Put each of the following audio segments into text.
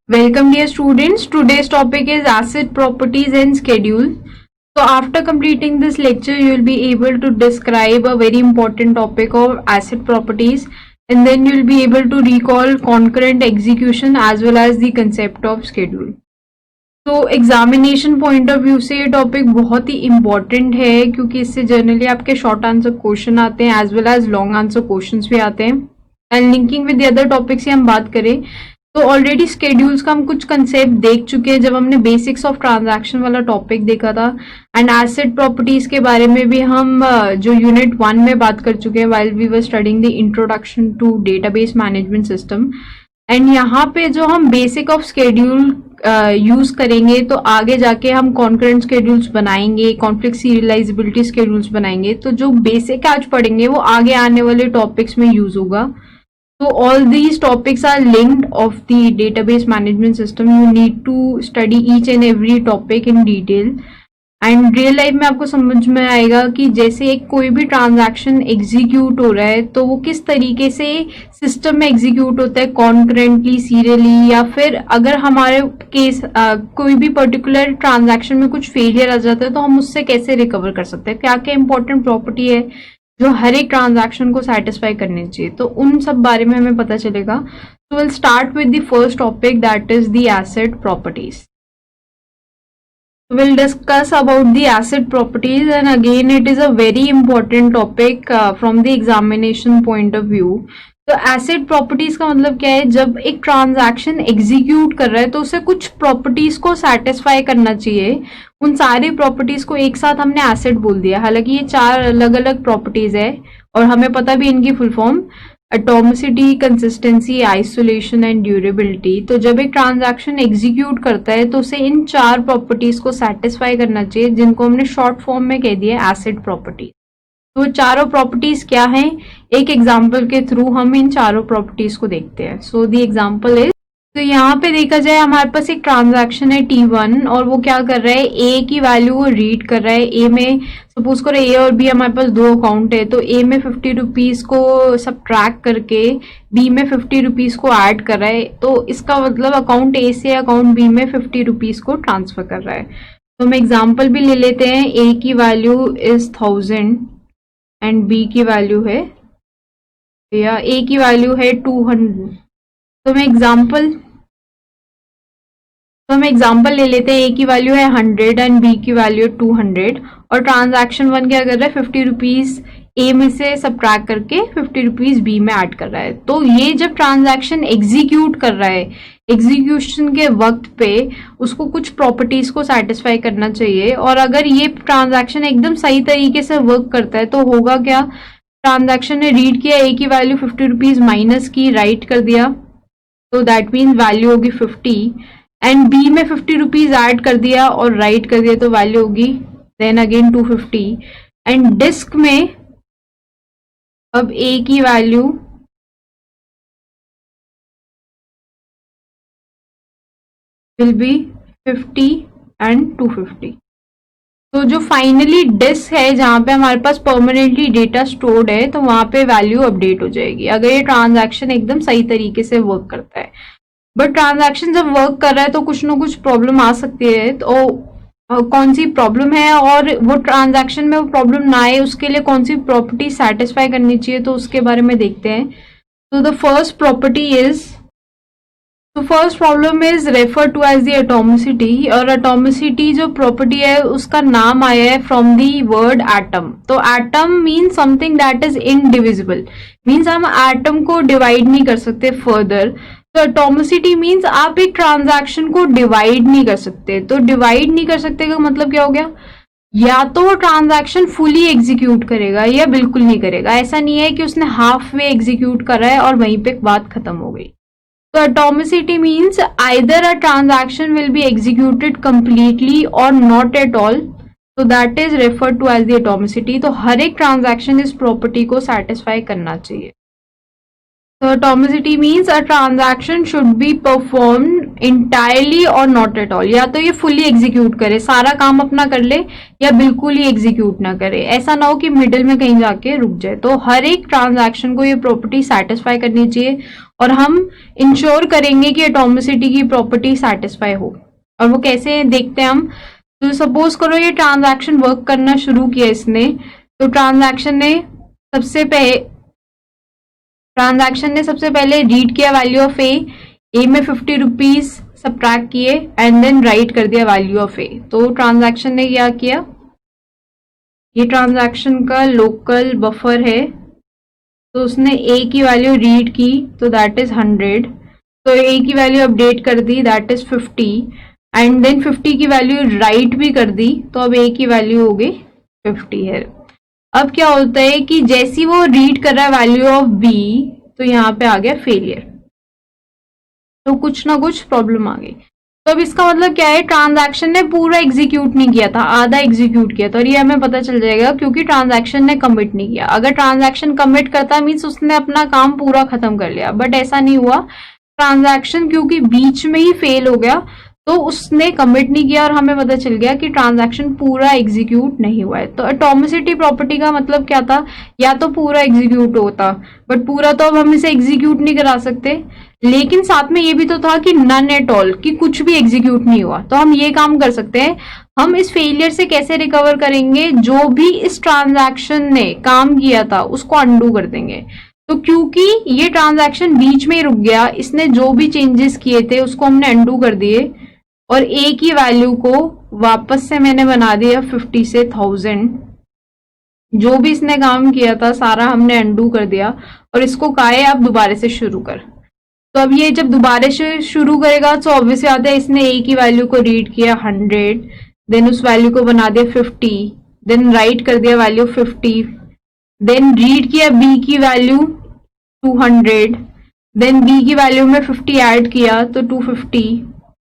Welcome dear students. Today's topic is asset properties and schedule. So after completing this lecture, you will be able to describe a very important topic of asset properties, and then you will be able to recall concurrent execution as well as the concept of schedule. तो examination point of view से ये topic बहुत ही important है क्योंकि इससे generally आपके short answer question आते हैं as well as long answer questions भी आते हैं. And linking with the other topic से हम बात करें तो ऑलरेडी स्केड्यूल्स का हम कुछ कंसेप्ट देख चुके हैं जब हमने बेसिक्स ऑफ ट्रांजैक्शन वाला टॉपिक देखा था. एंड एसेट प्रॉपर्टीज के बारे में भी हम जो यूनिट 1 में बात कर चुके हैं while we were studying the introduction to database management system. And यहाँ पे जो हम बेसिक ऑफ स्केड्यूल यूज करेंगे तो आगे जाके हम कॉन्करेंट स्केड्यूल्स बनाएंगे, कॉन्फ्लिक्ट सीरियलाइजेबिलिटी स्केड्यूल्स बनाएंगे. तो जो बेसिक आज पढ़ेंगे वो आगे आने वाले टॉपिक्स में यूज होगा. So all these topics are linked of the database management system. You need to study each and every topic in detail. And real life में आपको समझ में आएगा कि जैसे एक कोई भी ट्रांजैक्शन एग्जीक्यूट हो रहा है तो वो किस तरीके से सिस्टम में एग्जीक्यूट होता है, कॉन्करेंटली, सीरियली, या फिर अगर हमारे केस कोई भी पर्टिकुलर ट्रांजैक्शन में कुछ फेलियर आ जाता है तो हम उससे कैसे रिकवर कर सकते हैं, क्या क्या इंपॉर्टेंट प्रॉपर्टी है जो हर एक ट्रांजैक्शन को सेटिस्फाई करनी चाहिए. तो उन सब बारे में हमें पता चलेगा. So will start with the first topic that is the asset properties. We'll discuss about the asset properties, and again it is a very important topic from the examination point of view. तो asset properties का मतलब क्या है, जब एक transaction execute कर रहा है तो उसे कुछ प्रॉपर्टीज को सेटिस्फाई करना चाहिए. उन सारी प्रॉपर्टीज को एक साथ हमने एसेट बोल दिया. हालांकि ये 4 अलग अलग प्रॉपर्टीज है और हमें पता भी इनकी full form atomicity, consistency, isolation and durability. तो जब एक ट्रांजैक्शन एग्जीक्यूट करता है तो उसे इन 4 प्रॉपर्टीज को सेटिस्फाई करना चाहिए जिनको हमने शॉर्ट फॉर्म में कह दिया एसेट प्रॉपर्टीज. तो चारों प्रॉपर्टीज क्या हैं, एक एग्जांपल के थ्रू हम इन चारों प्रॉपर्टीज को देखते हैं. सो द एग्जांपल इज, तो यहाँ पे देखा जाए हमारे पास एक ट्रांजैक्शन है T1 और वो क्या कर रहा है, ए की वैल्यू वो रीड कर रहा है. ए में सपोज करो ए और बी हमारे पास 2 अकाउंट है तो ए में 50 रुपीज को सब्ट्रैक्ट करके बी में 50 रुपीज को ऐड कर रहा है. तो इसका मतलब अकाउंट ए से अकाउंट बी में 50 रुपीज को ट्रांसफर कर रहा है. तो हम एग्जाम्पल भी ले लेते हैं. ए की वैल्यू इज 1000 एंड बी की वैल्यू है, या ए की वैल्यू है 200. तो हम एग्जांपल ले लेते हैं. ए की वैल्यू है 100 एंड बी की वैल्यू है 200 और ट्रांजैक्शन 1 क्या कर रहा है, 50 रुपीज ए में से सब्ट्रैक्ट करके 50 रुपीज बी में ऐड कर रहा है. तो ये जब ट्रांजैक्शन एग्जीक्यूट कर रहा है, एग्जीक्यूशन के वक्त पे उसको कुछ प्रॉपर्टीज को सेटिस्फाई करना चाहिए. और अगर ये ट्रांजैक्शन एकदम सही तरीके से वर्क करता है तो होगा क्या, ट्रांजैक्शन ने रीड किया, ए की वैल्यू 50 रुपीज माइनस की, राइट कर दिया, तो दैट मीन्स वैल्यू होगी 50. एंड बी में 50 रुपीज ऐड कर दिया और राइट कर दिया तो वैल्यू होगी देन अगेन 250. एंड डिस्क में अब ए की वैल्यू विल बी 50 एंड 250. तो जो फाइनली डिस्क है जहां पे हमारे पास परमानेंटली डेटा स्टोर्ड है तो वहां पे वैल्यू अपडेट हो जाएगी अगर ये ट्रांजैक्शन एकदम सही तरीके से वर्क करता है. बट ट्रांजैक्शन जब वर्क कर रहा है तो कुछ ना कुछ प्रॉब्लम आ सकती है. तो कौन सी प्रॉब्लम है और वो ट्रांजैक्शन में वो प्रॉब्लम ना आए उसके लिए कौन सी प्रॉपर्टी सेटिस्फाई करनी चाहिए, तो उसके बारे में देखते हैं. तो द फर्स्ट प्रॉपर्टी इज, तो first problem is refer to as the atomicity. और एटॉमिसिटी जो प्रॉपर्टी है उसका नाम आया है फ्रॉम द वर्ड एटम. तो atom means something that is indivisible, means हम एटम को डिवाइड नहीं कर सकते फर्दर. तो एटॉमिसिटी मीन्स आप एक ट्रांजैक्शन को डिवाइड नहीं कर सकते. तो डिवाइड नहीं कर सकते का मतलब क्या हो गया, या तो वो ट्रांजैक्शन फुली एग्जीक्यूट करेगा या बिल्कुल नहीं करेगा. ऐसा नहीं है कि उसने हाफ वे एग्जीक्यूट करा है और वहीं पे बात खत्म हो गई. तो atomicity means either a transaction will be executed completely और नॉट एट ऑल. तो that is refer to as the atomicity. तो हर एक ट्रांजैक्शन इस प्रॉपर्टी को सेटिस्फाई करना चाहिए. So atomicity means a transaction should be performed entirely or not at all. या तो ये fully execute करे, सारा काम अपना कर ले, या बिल्कुल ही execute ना करे. ऐसा ना हो कि मिडिल में कहीं जाके रुक जाए. तो हर एक ट्रांजैक्शन को ये प्रॉपर्टी सेटिस्फाई करनी चाहिए और हम इंश्योर करेंगे कि एटॉमिसिटी की प्रॉपर्टी सेटिस्फाई हो। और वो कैसे देखते हैं हम, तो सपोज करो ये ट्रांजैक्शन वर्क करना शुरू किया इसने, तो ट्रांजैक्शन ने सबसे पहले रीड किया वैल्यू ऑफ ए में 50 रुपीज सब्ट्रैक्ट किए एंड देन राइट कर दिया वैल्यू ऑफ ए। तो ट्रांजैक्शन ने क्या किया, ये ट्रांजैक्शन का लोकल बफर है, तो उसने ए की वैल्यू रीड की तो दैट इज 100, तो ए की वैल्यू अपडेट कर दी दैट इज 50 एंड देन 50 की वैल्यू राइट भी कर दी, तो अब ए की वैल्यू हो गई 50 है। अब क्या होता है कि जैसी वो रीड कर रहा है वैल्यू ऑफ बी, तो यहाँ पे आ गया फेलियर, तो कुछ ना कुछ प्रॉब्लम आ गई। तो अब इसका मतलब क्या है, ट्रांजैक्शन ने पूरा एग्जीक्यूट नहीं किया था, आधा एग्जीक्यूट किया था, और ये हमें पता चल जाएगा क्योंकि ट्रांजैक्शन ने कमिट नहीं किया। अगर ट्रांजैक्शन कमिट करता मीन्स उसने अपना काम पूरा खत्म कर लिया, बट ऐसा नहीं हुआ। ट्रांजैक्शन क्योंकि बीच में ही फेल हो गया, तो उसने कमिट नहीं किया और हमें पता चल गया कि ट्रांजैक्शन पूरा एग्जीक्यूट नहीं हुआ है। तो एटॉमिसिटी प्रॉपर्टी का मतलब क्या था, या तो पूरा एग्जीक्यूट होता, बट पूरा तो अब हम इसे एग्जीक्यूट नहीं करा सकते, लेकिन साथ में ये भी तो था कि नन एट ऑल, कि कुछ भी एग्जीक्यूट नहीं हुआ। तो हम ये काम कर सकते हैं, हम इस फेलियर से कैसे रिकवर करेंगे, जो भी इस ट्रांजैक्शन ने काम किया था उसको अंडू कर देंगे। तो क्योंकि ये ट्रांजैक्शन बीच में ही रुक गया, इसने जो भी चेंजेस किए थे उसको हमने अंडू कर दिए, और ए की वैल्यू को वापस से मैंने बना दिया 50 से 1000। जो भी इसने काम किया था सारा हमने अंडू कर दिया, और इसको कहा है आप दोबारा से शुरू कर। तो अब ये जब दोबारा से शुरू करेगा तो ऑब्वियसली आता है, इसने ए की वैल्यू को रीड किया 100, देन उस वैल्यू को बना दिया 50, देन राइट कर दिया वैल्यू 50, देन रीड किया बी की वैल्यू 200, देन बी की वैल्यू में 50 ऐड किया तो 250,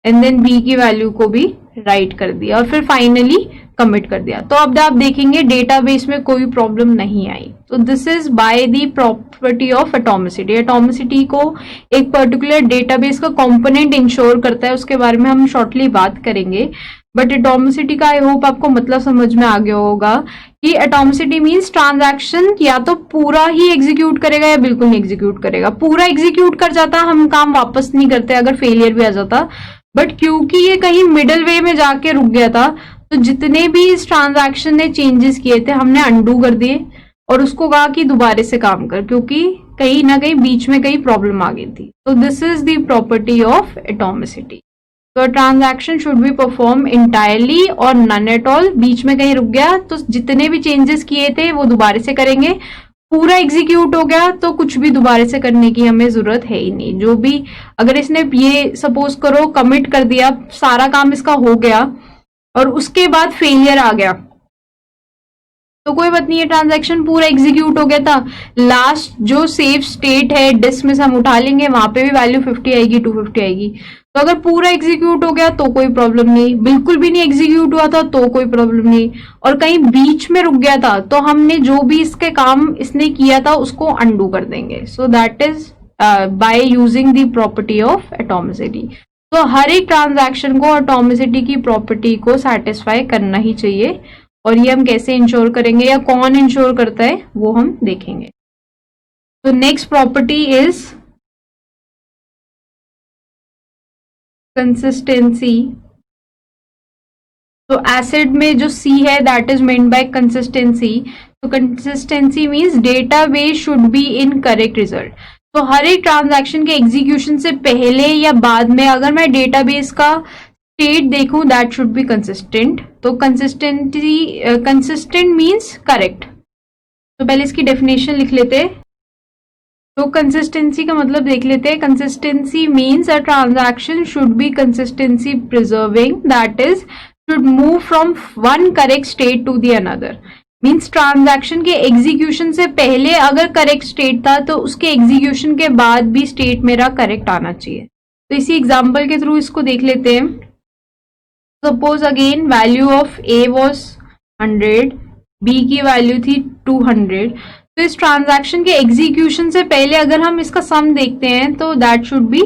एंड देन बी की वैल्यू को भी राइट कर दिया, और फिर फाइनली कमिट कर दिया। तो अब आप देखेंगे डेटाबेस में कोई प्रॉब्लम नहीं आई। तो this is by the property of atomicity. Atomicity को एक पर्टिकुलर डेटाबेस का कंपोनेंट इंश्योर करता है, उसके बारे में हम शॉर्टली बात करेंगे, बट एटॉमिसिटी का आई होप आपको मतलब समझ में आ गया होगा कि एटॉमिसिटी मींस ट्रांजैक्शन या तो पूरा ही एग्जीक्यूट करेगा या बिल्कुल नहीं एग्जीक्यूट करेगा। पूरा एग्जीक्यूट कर जाता, हम काम वापस नहीं करते अगर फेलियर भी आ जाता, बट क्योंकि ये कहीं मिडल वे में जाके रुक गया था, तो जितने भी इस ट्रांजैक्शन ने चेंजेस किए थे हमने अंडू कर दिए, और उसको कहा कि दोबारा से काम कर, क्योंकि कहीं ना कहीं बीच में कहीं प्रॉब्लम आ गई थी। तो this is the property of atomicity. तो transaction should be perform entirely और नन एट ऑल। बीच में कहीं रुक गया तो जितने भी चेंजेस किए थे वो दोबारा से करेंगे। पूरा एग्जीक्यूट हो गया तो कुछ भी दोबारा से करने की हमें जरूरत है ही नहीं। जो भी अगर इसने ये सपोज करो कमिट कर दिया, सारा काम इसका हो गया और उसके बाद फेलियर आ गया, तो कोई बात नहीं है, ट्रांजैक्शन पूरा एग्जीक्यूट हो गया था। लास्ट जो सेफ स्टेट है डिस्क में से हम उठा लेंगे, वहां पे भी वैल्यू 50 आएगी, 250 आएगी। तो अगर पूरा एग्जीक्यूट हो गया तो कोई प्रॉब्लम नहीं, बिल्कुल भी नहीं एग्जीक्यूट हुआ था तो कोई प्रॉब्लम नहीं, और कहीं बीच में रुक गया था तो हमने जो भी इसके काम इसने किया था उसको अंडू कर देंगे। सो that is by using the property of atomicity. तो हर एक ट्रांजैक्शन को एटॉमिसिटी की प्रॉपर्टी को सेटिस्फाई करना ही चाहिए, और ये हम कैसे इंश्योर करेंगे या कौन इंश्योर करता है वो हम देखेंगे। तो नेक्स्ट प्रॉपर्टी इज कंसिस्टेंसी। तो एसिड में जो सी है that is meant by consistency. तो consistency means database should be in correct result. तो हर एक ट्रांजैक्शन के एग्जीक्यूशन से पहले या बाद में अगर मैं डेटाबेस का स्टेट देखूं दैट शुड बी कंसिस्टेंट। तो कंसिस्टेंट मींस करेक्ट। तो पहले इसकी डेफिनेशन लिख लेते हैं। तो कंसिस्टेंसी का मतलब देख लेते हैं। Consistency means a transaction should be consistency preserving, that is should move from one correct state to the another. Means transaction के एग्जीक्यूशन से पहले अगर करेक्ट स्टेट था तो उसके एग्जीक्यूशन के बाद भी स्टेट मेरा करेक्ट आना चाहिए। तो इसी एग्जांपल के थ्रू इसको देख लेते हैं। Suppose again value of A was 100, B की वैल्यू थी 200। तो इस ट्रांजैक्शन के एग्जीक्यूशन से पहले अगर हम इसका सम देखते हैं तो दैट शुड बी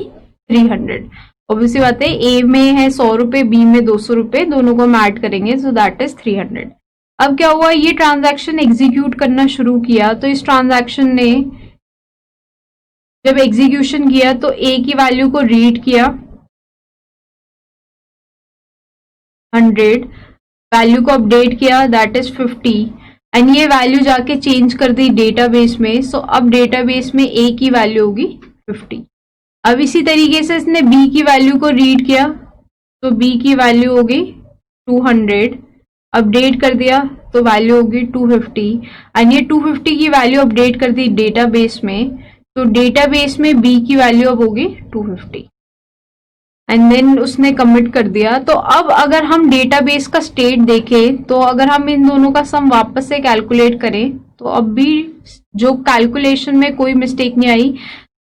300। ऑब्वियसली बात है, ए में है 100 रुपए, बी में 200 रुपए, दोनों को हम ऐड करेंगे, सो दैट इज 300। अब क्या हुआ, ये ट्रांजैक्शन एग्जीक्यूट करना शुरू किया, तो इस ट्रांजैक्शन ने जब एग्जीक्यूशन किया तो ए की वैल्यू को रीड किया 100, वैल्यू को अपडेट किया दैट इज 50 एंड ये वैल्यू जाके चेंज कर दी डेटाबेस में। सो अब डेटाबेस में ए की वैल्यू होगी 50। अब इसी तरीके से इसने बी की वैल्यू को रीड किया तो बी की वैल्यू होगी 200, अपडेट कर दिया तो वैल्यू होगी 250 एंड ये 250 की वैल्यू अपडेट कर दी डेटाबेस में, तो डेटाबेस में बी की वैल्यू अब होगी 250 एंड देन उसने कमिट कर दिया। तो अब अगर हम डेटाबेस का स्टेट देखें तो अगर हम इन दोनों का सम वापस से कैलकुलेट करें तो अब भी जो कैलकुलेशन में कोई मिस्टेक नहीं आई।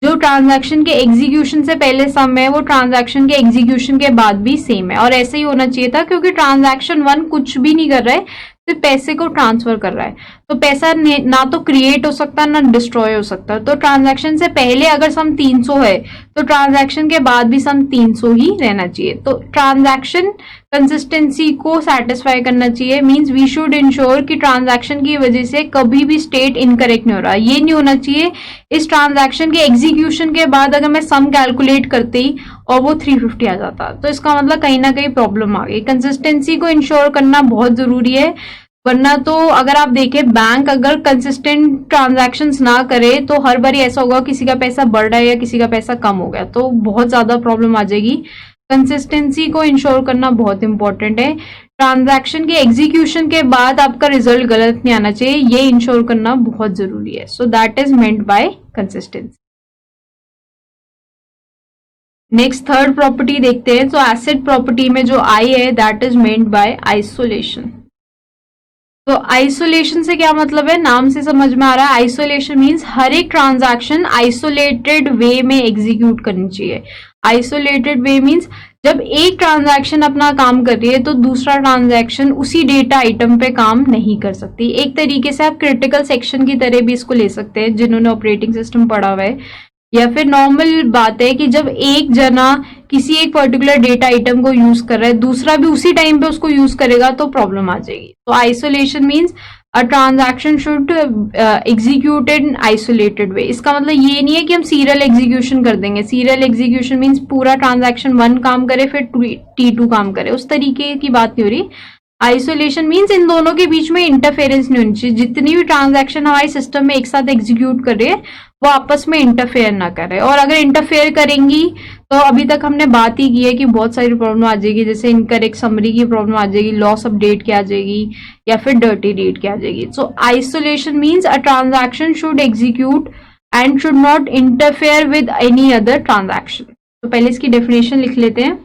जो ट्रांजैक्शन के एग्जीक्यूशन से पहले सम है वो ट्रांजैक्शन के एग्जीक्यूशन के बाद भी सेम है, और ऐसे ही होना चाहिए था क्योंकि ट्रांजैक्शन 1 कुछ भी नहीं कर रहा है, सिर्फ पैसे को ट्रांसफर कर रहा है। तो पैसा ना तो क्रिएट हो सकता ना डिस्ट्रॉय हो सकता। तो ट्रांजैक्शन से पहले अगर सम 300 है तो ट्रांजैक्शन के बाद भी सम 300 ही रहना चाहिए। तो ट्रांजैक्शन कंसिस्टेंसी को सेटिस्फाई करना चाहिए, मींस वी शुड इंश्योर कि ट्रांजैक्शन की वजह से कभी भी स्टेट इनकरेक्ट नहीं हो रहा। ये नहीं होना चाहिए इस ट्रांजैक्शन के एग्जीक्यूशन के बाद अगर मैं सम कैलकुलेट करते ही और वो 350 आ जाता, तो इसका मतलब कहीं ना कहीं प्रॉब्लम आ गई। कंसिस्टेंसी को इंश्योर करना बहुत जरूरी है, वरना तो अगर आप देखें बैंक अगर कंसिस्टेंट ट्रांजैक्शंस ना करे तो हर बार ऐसा होगा किसी का पैसा बढ़ रहा है या किसी का पैसा कम हो गया, तो बहुत ज्यादा प्रॉब्लम आ जाएगी। कंसिस्टेंसी को इंश्योर करना बहुत इंपॉर्टेंट है। ट्रांजैक्शन के एग्जीक्यूशन के बाद आपका रिजल्ट गलत नहीं आना चाहिए, ये इंश्योर करना बहुत जरूरी है। So that is meant by consistency. Next third property देखते हैं। तो एसिड प्रॉपर्टी में जो आई है that is meant bye isolation. तो आइसोलेशन से क्या मतलब है, नाम से समझ में आ रहा है। आइसोलेशन मींस हर एक ट्रांजैक्शन आइसोलेटेड वे में एग्जीक्यूट करनी चाहिए। आइसोलेटेड वे मींस जब एक ट्रांजैक्शन अपना काम कर रही है तो दूसरा ट्रांजैक्शन उसी डेटा आइटम पे काम नहीं कर सकती। एक तरीके से आप क्रिटिकल सेक्शन की तरह भी इसको ले सकते हैं जिन्होंने ऑपरेटिंग सिस्टम पढ़ा हुआ है, या फिर नॉर्मल बात है कि जब एक जना किसी एक पर्टिकुलर डेटा आइटम को यूज कर रहा है दूसरा भी उसी टाइम पे उसको यूज करेगा तो प्रॉब्लम आ जाएगी। तो isolation means a transaction should execute in isolated way. इसका मतलब ये नहीं है कि हम सीरियल एग्जीक्यूशन कर देंगे। सीरियल एग्जीक्यूशन मींस पूरा ट्रांजैक्शन 1 काम करे फिर T2 काम करे, उस तरीके की बात नहीं हो रही। आइसोलेशन मींस इन दोनों के बीच में इंटरफेरेंस नहीं होनी चाहिए। जितनी भी ट्रांजैक्शन हमारे सिस्टम में एक साथ एग्जीक्यूट कर रही है वो आपस में इंटरफेयर ना करे, और अगर इंटरफेयर करेंगी तो अभी तक हमने बात ही की है कि बहुत सारी प्रॉब्लम आ जाएगी, जैसे इनकरेक्ट समरी की प्रॉब्लम आ जाएगी, लॉस अपडेट की आ जाएगी, या फिर डर्टी रीड की आ जाएगी। So isolation means a transaction should execute and should not interfere with any other transaction. तो पहले इसकी डेफिनेशन लिख लेते हैं।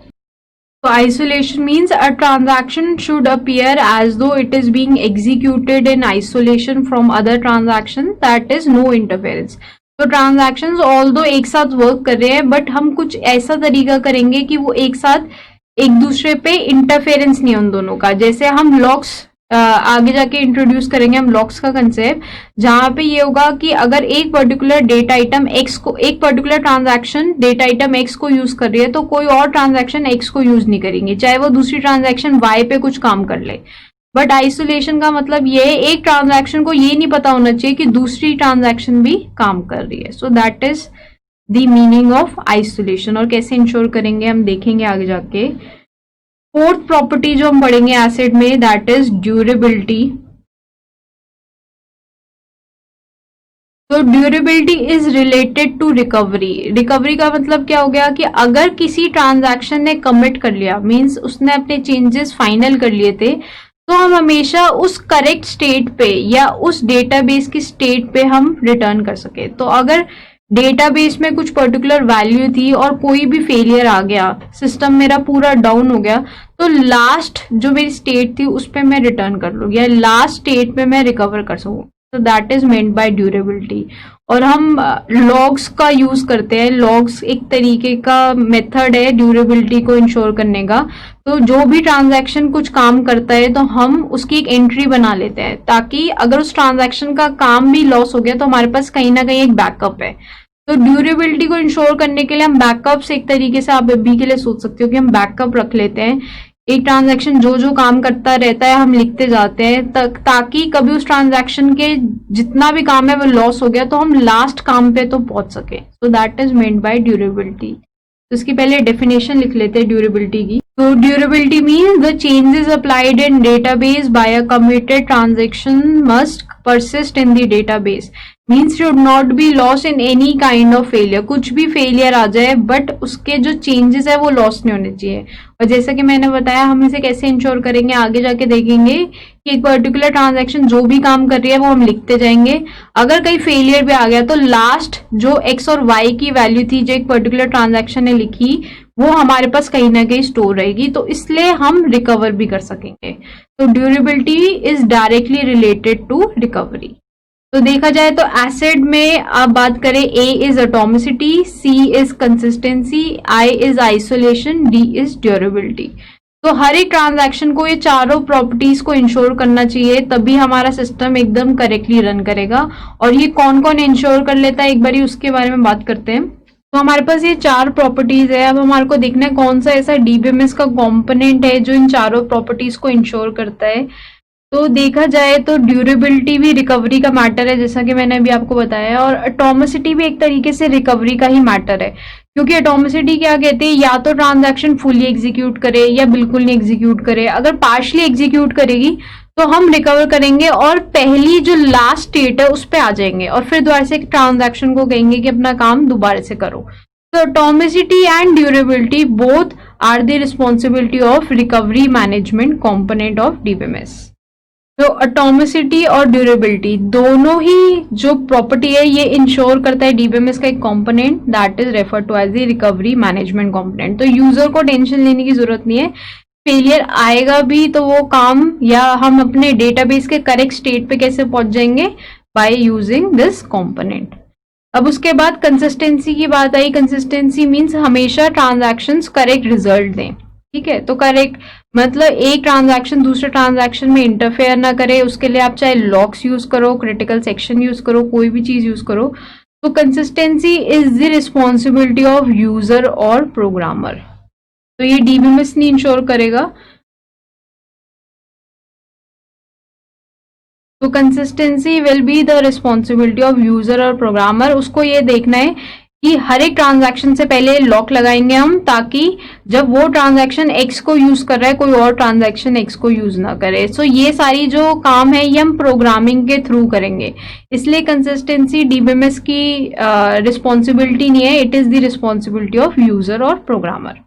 So isolation means a transaction should appear as though it is being executed in isolation from other transactions, that is no interference. तो transactions although एक साथ work कर रहे हैं बट हम कुछ ऐसा तरीका करेंगे कि वो एक साथ एक दूसरे पे इंटरफेरेंस नहीं है उन दोनों का। जैसे हम लॉक्स आगे जाके इंट्रोड्यूस करेंगे हम लॉक्स का कंसेप्ट, जहां पे ये होगा कि अगर एक पर्टिकुलर डेटा आइटम एक्स को, एक particular transaction data item x को यूज कर रही है तो कोई और ट्रांजैक्शन एक्स को यूज नहीं करेंगे, चाहे वो दूसरी ट्रांजैक्शन वाई पे कुछ काम कर ले। बट आइसोलेशन का मतलब ये है एक ट्रांजैक्शन को ये नहीं पता होना चाहिए कि दूसरी ट्रांजैक्शन भी काम कर रही है। So that is the meaning of isolation. और कैसे इंश्योर करेंगे हम देखेंगे आगे जाके। फोर्थ प्रॉपर्टी जो हम पढ़ेंगे एसिड में दैट इज ड्यूरेबिलिटी। तो durability is related to recovery. Recovery का मतलब क्या हो गया कि अगर किसी ट्रांजैक्शन ने कमिट कर लिया, मींस उसने अपने चेंजेस फाइनल कर लिए थे, तो हम हमेशा उस करेक्ट स्टेट पे या उस डेटाबेस की स्टेट पे हम रिटर्न कर सके। तो अगर डेटाबेस में कुछ पर्टिकुलर वैल्यू थी और कोई भी फेलियर आ गया, सिस्टम मेरा पूरा डाउन हो गया, तो लास्ट जो मेरी स्टेट थी उस पर मैं रिटर्न कर लूँ या लास्ट स्टेट पे मैं रिकवर कर सकूँ। तो that is meant bye durability. और हम लॉग्स का यूज करते हैं। लॉग्स एक तरीके का मेथड है ड्यूरेबिलिटी को इंश्योर करने का। तो जो भी ट्रांजैक्शन कुछ काम करता है तो हम उसकी एक एंट्री बना लेते हैं, ताकि अगर उस ट्रांजैक्शन का काम भी लॉस हो गया तो हमारे पास कहीं ना कहीं एक बैकअप है। तो ड्यूरेबिलिटी को इंश्योर करने के लिए हम बैकअप से एक तरीके से आप अभी के लिए सोच सकते हो कि हम बैकअप रख लेते हैं। एक ट्रांजैक्शन जो जो काम करता रहता है हम लिखते जाते हैं ताकि कभी उस ट्रांजैक्शन के जितना भी काम है वो लॉस हो गया तो हम लास्ट काम पे तो पहुंच सके। सो that is meant bye durability. तो इसकी पहले डेफिनेशन लिख लेते हैं ड्यूरेबिलिटी की। तो durability means the changes applied in database by a committed transaction must persist in the database, means should not be lost in any kind of failure। कुछ भी फेलियर आ जाए बट उसके जो चेंजेस है वो लॉस नहीं होने चाहिए। और जैसा कि मैंने बताया हम इसे कैसे इंश्योर करेंगे आगे जाके देखेंगे कि एक पर्टिकुलर ट्रांजैक्शन जो भी काम कर रही है वो हम लिखते जाएंगे। अगर कहीं फेलियर भी आ गया तो लास्ट जो एक्स और वाई की वैल्यू थी जो एक पर्टिकुलर ट्रांजैक्शन ने लिखी वो हमारे पास कहीं ना कहीं स्टोर रहेगी, तो इसलिए हम रिकवर भी कर सकेंगे। तो durability is directly related to recovery. तो देखा जाए तो एसिड में आप बात करें, A is atomicity, C is consistency, I is isolation, D is durability. तो हर एक ट्रांजैक्शन को ये चारों प्रॉपर्टीज को इंश्योर करना चाहिए, तभी हमारा सिस्टम एकदम करेक्टली रन करेगा। और ये कौन कौन इंश्योर कर लेता है एक बार उसके बारे में बात करते हैं। तो हमारे पास ये चार प्रॉपर्टीज है। अब हमारे को देखना है कौन सा ऐसा डीबीएमएस का कंपोनेंट है जो इन चारों प्रॉपर्टीज को इंश्योर करता है। तो देखा जाए तो ड्यूरेबिलिटी भी रिकवरी का मैटर है जैसा कि मैंने अभी आपको बताया, और एटॉमिसिटी भी एक तरीके से रिकवरी का ही मैटर है, क्योंकि एटॉमिसिटी क्या कहते हैं, या तो ट्रांजैक्शन फुली एग्जीक्यूट करे या बिल्कुल नहीं एग्जीक्यूट करे। अगर पार्शली एग्जीक्यूट करेगी तो हम रिकवर करेंगे और पहली जो लास्ट स्टेट है उस पर आ जाएंगे और फिर दोबारा से ट्रांजैक्शन को कहेंगे कि अपना काम दोबारा से करो। तो atomicity and durability both are the responsibility of recovery management component of DBMS. तो एटॉमिसिटी और ड्यूरेबिलिटी दोनों ही जो प्रॉपर्टी है ये इंश्योर करता है डीबीएमएस का एक component, that is refer to as the recovery management component. तो यूजर को टेंशन लेने की जरूरत नहीं है, फेलियर आएगा भी तो वो काम या हम अपने डेटाबेस के करेक्ट स्टेट पे कैसे पहुंच जाएंगे, बाय यूजिंग दिस कंपोनेंट। अब उसके बाद कंसिस्टेंसी की बात आई। कंसिस्टेंसी मींस हमेशा ट्रांजैक्शंस करेक्ट रिजल्ट दें, ठीक है। तो करेक्ट मतलब एक ट्रांजैक्शन दूसरे ट्रांजैक्शन में इंटरफेयर ना करे, उसके लिए आप चाहे लॉक्स यूज करो, क्रिटिकल सेक्शन यूज करो, कोई भी चीज यूज करो। तो consistency is the responsibility of user और प्रोग्रामर। तो ये डीबीएमएस नहीं इंश्योर करेगा। तो consistency will be the responsibility of user और प्रोग्रामर। उसको ये देखना है कि हर एक ट्रांजैक्शन से पहले लॉक लगाएंगे हम, ताकि जब वो ट्रांजैक्शन एक्स को यूज कर रहा है कोई और ट्रांजैक्शन एक्स को यूज ना करे। सो ये सारी जो काम है ये हम प्रोग्रामिंग के थ्रू करेंगे, इसलिए कंसिस्टेंसी डीबीएमएस की रिस्पॉन्सिबिलिटी नहीं है, it is the responsibility of user और प्रोग्रामर।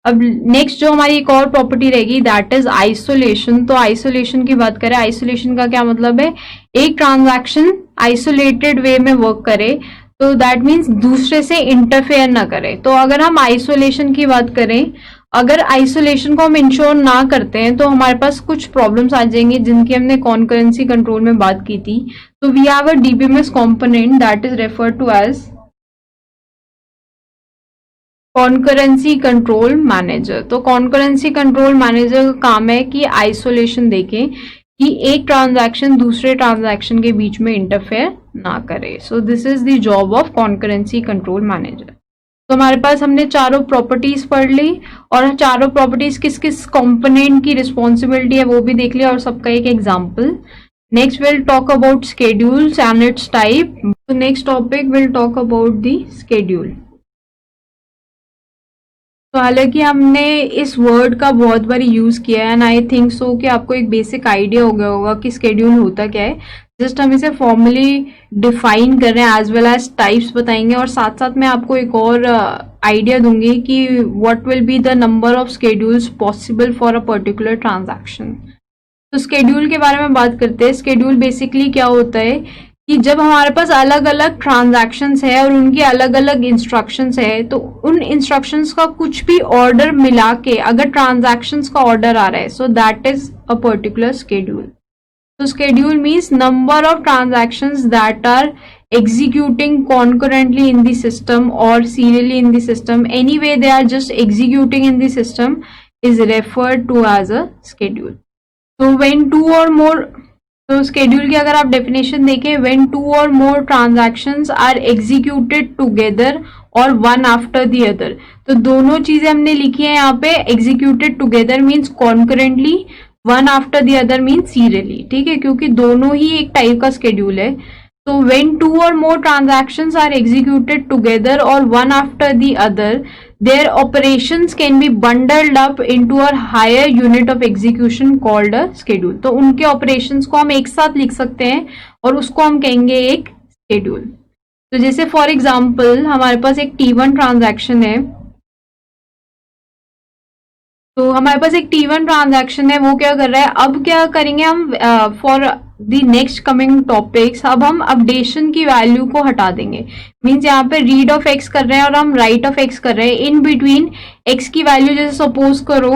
अब नेक्स्ट जो हमारी एक और प्रॉपर्टी रहेगी दैट इज आइसोलेशन। तो आइसोलेशन की बात करें, आइसोलेशन का क्या मतलब है, एक ट्रांजैक्शन आइसोलेटेड वे में वर्क करे, तो दैट मीन्स दूसरे से इंटरफेयर ना करे। तो अगर हम आइसोलेशन की बात करें, अगर आइसोलेशन को हम इंश्योर ना करते हैं तो हमारे पास कुछ प्रॉब्लम्स आ जाएंगी जिनकी हमने कॉन्करेंसी कंट्रोल में बात की थी। तो we have a DBMS component that is referred to as concurrency control manager. तो कॉन्करेंसी कंट्रोल मैनेजर का काम है कि आइसोलेशन देखें कि एक ट्रांजैक्शन दूसरे ट्रांजैक्शन के बीच में इंटरफेयर ना करे। So this is the job of concurrency control manager. तो हमारे पास हमने चारों प्रॉपर्टीज पढ़ ली और चारों प्रॉपर्टीज किस किस कंपोनेंट की रिस्पॉन्सिबिलिटी है वो भी देख लिया और सबका एक example. Next will talk about schedules and its type. तो next topic will talk about the schedule. तो हालांकि हमने इस वर्ड का बहुत बार यूज किया है एंड आई थिंक सो कि आपको एक बेसिक आइडिया हो गया होगा कि स्केड्यूल होता क्या है। जस्ट हम इसे फॉर्मली डिफाइन कर रहे हैं एज वेल एज टाइप्स बताएंगे और साथ साथ मैं आपको एक और आइडिया दूंगी कि what will be the number of schedules possible for a particular transaction. तो स्केड्यूल के बारे में बात करते हैं। स्केड्यूल बेसिकली क्या होता है कि जब हमारे पास अलग अलग ट्रांजैक्शंस है और उनकी अलग अलग इंस्ट्रक्शंस है, तो उन इंस्ट्रक्शंस का कुछ भी ऑर्डर मिला के अगर ट्रांजैक्शंस का ऑर्डर आ रहा है, so that is a particular schedule. तो schedule means number of transactions that are executing concurrently in the system or serially in the system, anyway they are just executing in the system, is referred to as a schedule. So when two or more तो schedule की अगर आप definition देखें, when to और मोर transactions are executed together और one after the other. तो दोनों चीजें हमने लिखी है यहाँ पे, executed together means concurrently, one after the other means serially, ठीक है, क्योंकि दोनों ही एक टाइप का स्केड्यूल है। तो व्हेन टू और मोर ट्रांजैक्शंस आर एग्जीक्यूटेड टुगेदर और one after the other, their operations can be bundled up into a higher unit of execution called a schedule। तो उनके operations को हम एक साथ लिख सकते हैं और उसको हम कहेंगे एक schedule। तो जैसे फॉर एग्जाम्पल हमारे पास एक T1 ट्रांजैक्शन है, तो हमारे पास एक T1 ट्रांजैक्शन है, वो क्या कर रहा है, अब क्या करेंगे हम, for the next coming topics अब हम अपडेशन की वैल्यू को हटा देंगे। मीन्स यहाँ पे रीड ऑफ एक्स कर रहे हैं और हम राइट ऑफ एक्स कर रहे हैं। इन बिटवीन एक्स की वैल्यू जैसे सपोज करो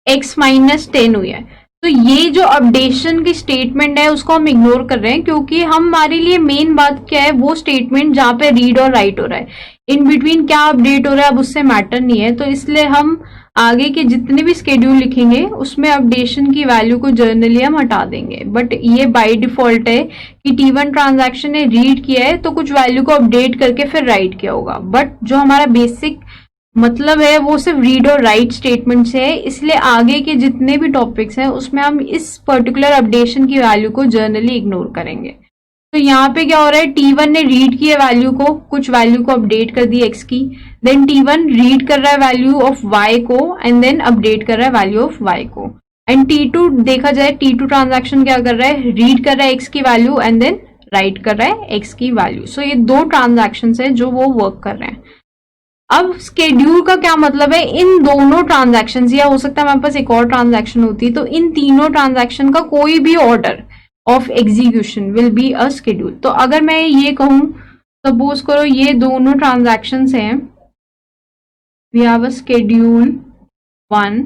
x माइनस 10 हुई है, तो ये जो अपडेशन की स्टेटमेंट है उसको हम इग्नोर कर रहे हैं, क्योंकि हमारे लिए मेन बात क्या है, वो स्टेटमेंट जहाँ पे रीड और राइट हो रहा है। इन बिटवीन क्या अपडेट हो रहा है अब उससे मैटर नहीं है। तो इसलिए हम आगे के जितने भी स्केड्यूल लिखेंगे उसमें अपडेशन की वैल्यू को जर्नली हम हटा देंगे। बट ये बाय डिफॉल्ट है कि T1 ट्रांजैक्शन ने रीड किया है तो कुछ वैल्यू को अपडेट करके फिर राइट किया होगा, बट जो हमारा बेसिक मतलब है वो सिर्फ रीड और राइट स्टेटमेंट से है। इसलिए आगे के जितने भी टॉपिक्स हैं उसमें हम इस पर्टिकुलर अपडेशन की वैल्यू को जर्नली इग्नोर करेंगे। तो यहाँ पे क्या हो रहा है, T1 ने रीड किया वैल्यू को, कुछ वैल्यू को अपडेट कर दी x की, देन T1 रीड कर रहा है वैल्यू ऑफ y को एंड देन अपडेट कर रहा है वैल्यू ऑफ y को। एंड T2 देखा जाए, T2 ट्रांजैक्शन क्या कर रहा है, रीड कर रहा है x की वैल्यू एंड देन राइट कर रहा है x की वैल्यू। सो ये दो ट्रांजैक्शन है जो वो वर्क कर रहे हैं। अब स्केड्यूल का क्या मतलब है, इन दोनों ट्रांजैक्शंस, या हो सकता है हमारे पास एक और ट्रांजैक्शन होती, तो इन तीनों ट्रांजैक्शन का कोई भी order of execution will be a schedule. तो अगर मैं ये कहूं, सपोज करो ये दोनों ट्रांजैक्शंस हैं, वी हैव अ स्केड्यूल 1।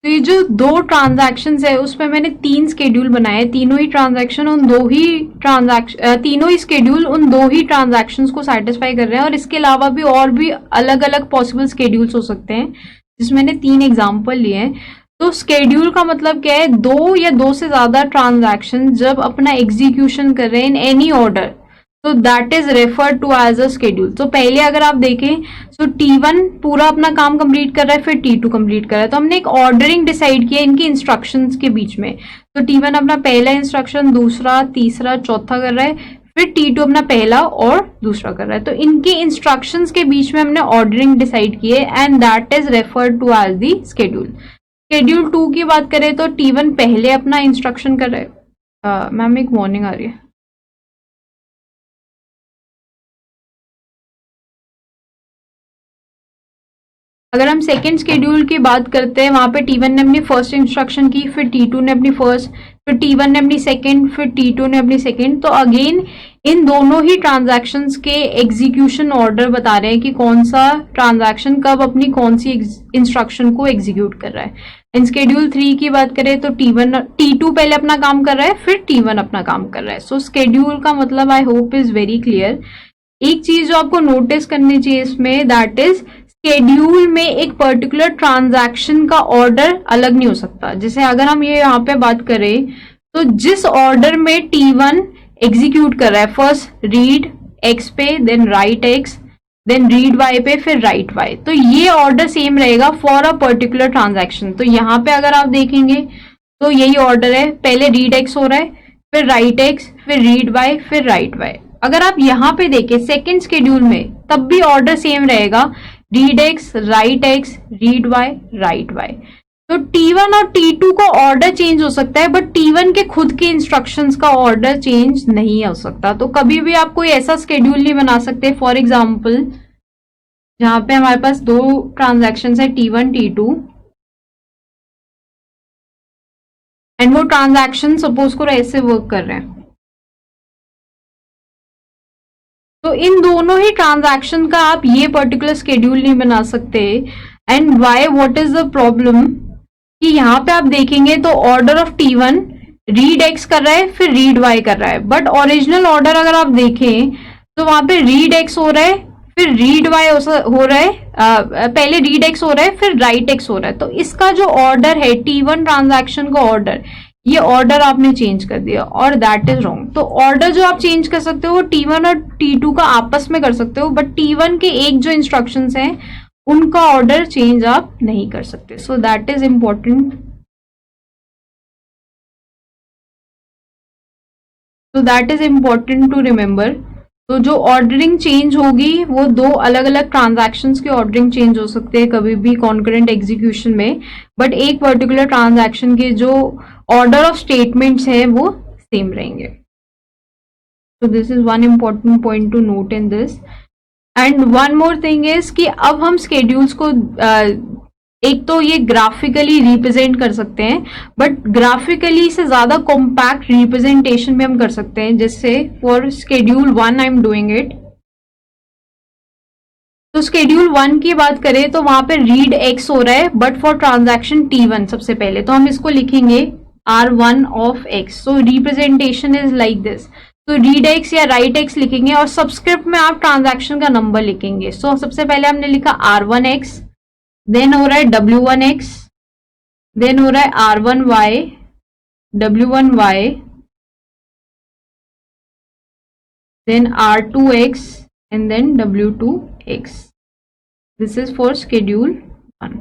तो ये जो दो ट्रांजैक्शंस है उसमें मैंने 3 स्केड्यूल बनाए, तीनों ही ट्रांजैक्शन उन दो ही तीनों ही स्केड्यूल उन दो ही ट्रांजैक्शंस को सेटिस्फाई कर रहे हैं। और इसके अलावा भी और भी अलग अलग पॉसिबल स्केड्यूल्स हो सकते हैं, जिसमें मैंने 3 एग्जांपल लिए हैं। तो स्केड्यूल का मतलब क्या है, दो या दो से ज्यादा ट्रांजैक्शन जब अपना एग्जीक्यूशन कर रहे हैं इन एनी ऑर्डर, तो that is referred to as a schedule. तो पहले अगर आप देखें तो T1 पूरा अपना काम कंप्लीट कर रहा है, फिर T2 कंप्लीट कर रहा है, तो हमने एक ऑर्डरिंग डिसाइड किया इनकी इंस्ट्रक्शंस के बीच में। तो T1 अपना पहला इंस्ट्रक्शन, दूसरा, तीसरा, चौथा कर रहा है, फिर T2 अपना पहला और दूसरा कर रहा है। तो इनके इंस्ट्रक्शंस के बीच में हमने ऑर्डरिंग डिसाइड किए and that is referred to as the schedule. Schedule 2 की बात करें तो T1 पहले अपना इंस्ट्रक्शन कर रहा है। मैम एक वार्निंग आ रही है। अगर हम सेकेंड स्केड्यूल की बात करते हैं, वहां पे T1 ने अपनी फर्स्ट इंस्ट्रक्शन की, फिर T2 ने अपनी फर्स्ट, फिर T1 ने अपनी सेकेंड, फिर T2 ने अपनी सेकेंड। तो अगेन इन दोनों ही ट्रांजैक्शंस के एग्जीक्यूशन ऑर्डर बता रहे हैं कि कौन सा ट्रांजैक्शन कब अपनी कौन सी इंस्ट्रक्शन को एग्जीक्यूट कर रहा है। इन स्केड्यूल 3 की बात करें तो T2 पहले अपना काम कर रहा है, फिर T1 अपना काम कर रहा है। सो स्केड्यूल का मतलब I hope is very clear. एक चीज जो आपको नोटिस करनी चाहिए इसमें, दैट इज स्केड्यूल में एक पर्टिकुलर ट्रांजैक्शन का ऑर्डर अलग नहीं हो सकता। जैसे अगर हम ये यहाँ पे बात करें तो जिस ऑर्डर में T1 एग्जीक्यूट कर रहा है, फर्स्ट रीड x पे, then write x, then read y पे, फिर राइट y, तो ये ऑर्डर सेम रहेगा फॉर अ पर्टिकुलर ट्रांजैक्शन। तो यहाँ पे अगर आप देखेंगे तो यही ऑर्डर है, पहले रीड x हो रहा है, फिर राइट x, फिर रीड y, फिर राइट y। अगर आप यहाँ पे देखें सेकेंड स्केड्यूल में, तब भी ऑर्डर सेम रहेगा, read x, right x, read y, right y। तो T1 और T2 का ऑर्डर चेंज हो सकता है, बट T1 के खुद के इंस्ट्रक्शंस का ऑर्डर चेंज नहीं हो सकता। तो कभी भी आप कोई ऐसा स्केड्यूल नहीं बना सकते, फॉर एग्जाम्पल जहां पे हमारे पास दो ट्रांजैक्शन है T1, T2, एंड वो ट्रांजैक्शन सपोज करो ऐसे वर्क कर रहे हैं, तो इन दोनों ही ट्रांजैक्शन का आप ये पर्टिकुलर स्केड्यूल नहीं बना सकते। And why, what is the problem, कि यहाँ पे आप देखेंगे तो order of T1 read x कर रहा है, फिर रीड y कर रहा है, बट ओरिजिनल ऑर्डर अगर आप देखें तो वहां पे रीड x हो रहा है, फिर रीड वाई हो रहा है, पहले रीड एक्स हो रहा है फिर राइट एक्स हो रहा है। तो इसका जो ऑर्डर है T1 ट्रांजैक्शन का ऑर्डर, ये ऑर्डर आपने चेंज कर दिया और दैट इज रॉन्ग। तो ऑर्डर जो आप चेंज कर सकते हो T1 और T2 का आपस में कर सकते हो, बट T1 के एक जो इंस्ट्रक्शंस हैं उनका ऑर्डर चेंज आप नहीं कर सकते। So that is important. तो that is important to remember. तो जो ऑर्डरिंग चेंज होगी वो दो अलग अलग ट्रांजैक्शंस की ऑर्डरिंग चेंज हो सकते हैं कभी भी कॉन्करेंट एग्जीक्यूशन में, बट एक पर्टिकुलर ट्रांजैक्शन के जो ऑर्डर ऑफ स्टेटमेंट्स है वो सेम रहेंगे। So this is one important point to note in this. And one more thing is कि अब हम schedules को एक तो ये ग्राफिकली रिप्रेजेंट कर सकते हैं, बट ग्राफिकली से ज्यादा कॉम्पैक्ट रिप्रेजेंटेशन में हम कर सकते हैं। जैसे for schedule 1 I am doing it. तो स्केड्यूल 1 की बात करें तो वहां पे रीड एक्स हो रहा है, बट फॉर ट्रांजैक्शन T1 सबसे पहले तो हम इसको लिखेंगे R1 of x. So representation is like this. तो रीड एक्स या राइट एक्स लिखेंगे और सबस्क्रिप्ट में आप ट्रांजैक्शन का नंबर लिखेंगे। सो सबसे पहले हमने लिखा R1x, देन हो रहा है W1x, देन हो रहा है R1y, W1y, then R2x and then W2x। This is for schedule 1।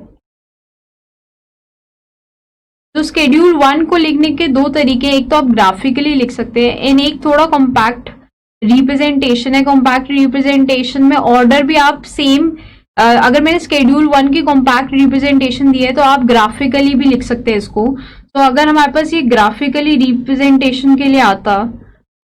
तो शेड्यूल 1 को लिखने के दो तरीके, एक तो आप ग्राफिकली लिख सकते हैं एंड एक थोड़ा कॉम्पैक्ट रिप्रेजेंटेशन है। कॉम्पैक्ट रिप्रेजेंटेशन में ऑर्डर भी आप सेम, अगर मैंने शेड्यूल 1 की कॉम्पैक्ट रिप्रेजेंटेशन दी है तो आप ग्राफिकली भी लिख सकते हैं इसको। तो अगर हमारे पास ये ग्राफिकली रिप्रेजेंटेशन के लिए आता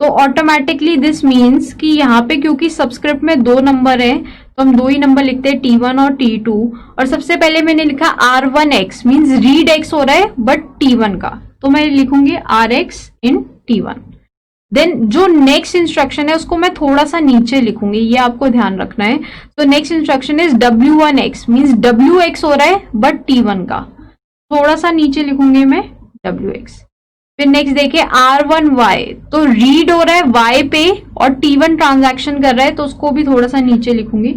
तो ऑटोमेटिकली दिस मीन्स कि यहाँ पे क्योंकि सबस्क्रिप्ट में दो नंबर है तो हम दो ही नंबर लिखते हैं T1 और T2। और सबसे पहले मैंने लिखा R1x मीन्स रीड एक्स हो रहा है बट T1 का, तो मैं लिखूंगी RX इन T1। देन जो नेक्स्ट इंस्ट्रक्शन है उसको मैं थोड़ा सा नीचे लिखूंगी, ये आपको ध्यान रखना है। तो next instruction is W1x means WX हो रहा है बट T1 का, थोड़ा सा नीचे लिखूंगी मैं WX। फिर नेक्स्ट देखिए R1y, तो रीड हो रहा है y पे और T1 ट्रांजैक्शन कर रहा है तो उसको भी थोड़ा सा नीचे लिखूंगी।